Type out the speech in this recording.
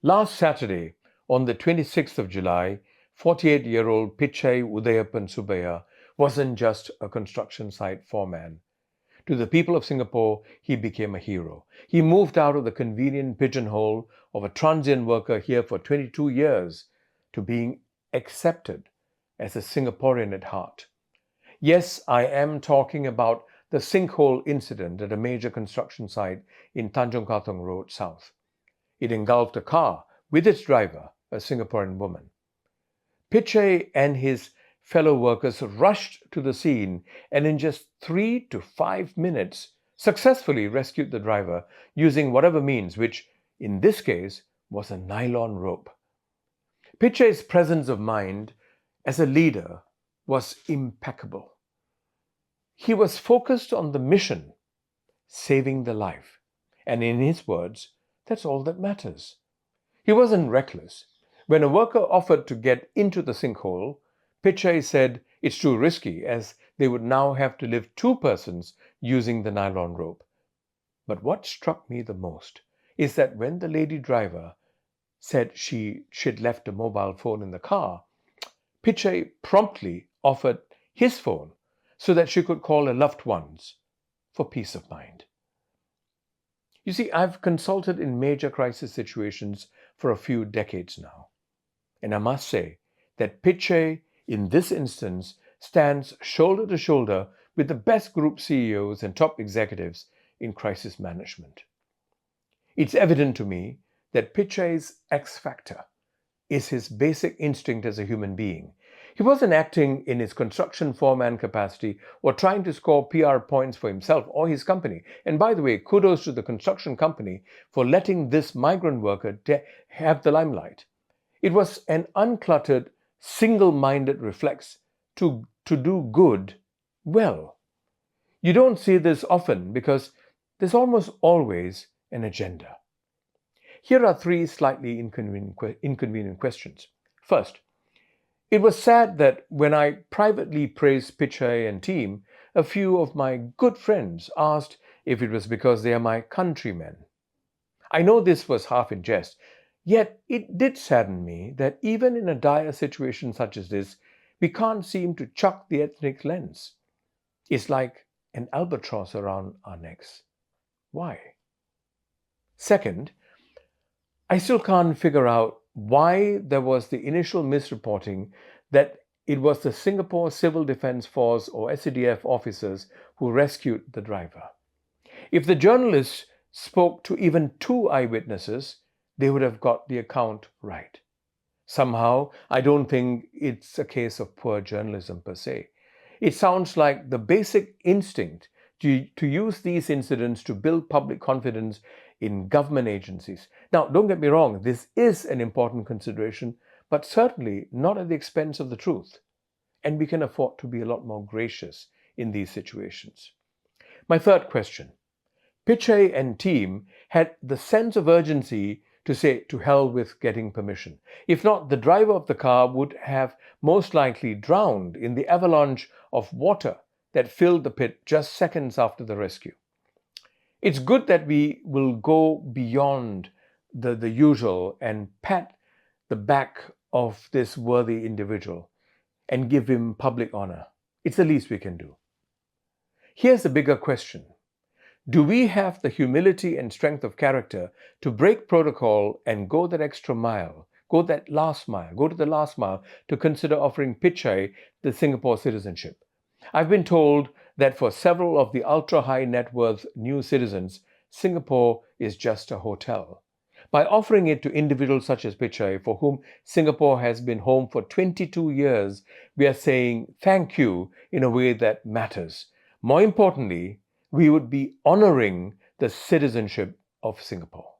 Last Saturday, on the 26th of July, 48-year-old Pitchai Subbiah wasn't just a construction site foreman. To the people of Singapore, he became a hero. He moved out of the convenient pigeonhole of a transient worker here for 22 years to being accepted as a Singaporean at heart. Yes, I am talking about the sinkhole incident at a major construction site in Tanjong Katong Road South. It engulfed a car with its driver, a Singaporean woman. Pitchai and his fellow workers rushed to the scene and in just 3 to 5 minutes successfully rescued the driver using whatever means, which in this case was a nylon rope. Pitchai's presence of mind as a leader was impeccable. He was focused on the mission, saving the life. And in his words, that's all that matters. He wasn't reckless. When a worker offered to get into the sinkhole, Pitchai said it's too risky as they would now have to lift 2 persons using the nylon rope. But what struck me the most is that when the lady driver said she'd left a mobile phone in the car, Pitchai promptly offered his phone so that she could call her loved ones for peace of mind. You see, I've consulted in major crisis situations for a few decades now. And I must say that Pitchai, in this instance, stands shoulder to shoulder with the best group CEOs and top executives in crisis management. It's evident to me that Pitchai's X factor is his basic instinct as a human being. He wasn't acting in his construction foreman capacity or trying to score PR points for himself or his company. And by the way, kudos to the construction company for letting this migrant worker have the limelight. It was an uncluttered, single-minded reflex to do good well. You don't see this often because there's almost always an agenda. Here are 3 slightly inconvenient questions. First, it was sad that when I privately praised Pitchai and team, a few of my good friends asked if it was because they are my countrymen. I know this was half in jest, yet it did sadden me that even in a dire situation such as this, we can't seem to chuck the ethnic lens. It's like an albatross around our necks. Why? Second, I still can't figure out why there was the initial misreporting that it was the Singapore Civil Defence Force or SCDF officers who rescued the driver. If the journalists spoke to even 2 eyewitnesses, they would have got the account right. Somehow, I don't think it's a case of poor journalism per se. It sounds like the basic instinct to use these incidents to build public confidence in government agencies. Now, don't get me wrong, this is an important consideration, but certainly not at the expense of the truth. And we can afford to be a lot more gracious in these situations. My third question. Pitchai and team had the sense of urgency to say to hell with getting permission. If not, the driver of the car would have most likely drowned in the avalanche of water that filled the pit just seconds after the rescue. It's good that we will go beyond the usual and pat the back of this worthy individual and give him public honor. It's the least we can do. Here's the bigger question. Do we have the humility and strength of character to break protocol and go that extra mile, go to the last mile to consider offering Pitchai the Singapore citizenship? I've been told that for several of the ultra-high net worth new citizens, Singapore is just a hotel. By offering it to individuals such as Pitchai, for whom Singapore has been home for 22 years, we are saying thank you in a way that matters. More importantly, we would be honoring the citizenship of Singapore.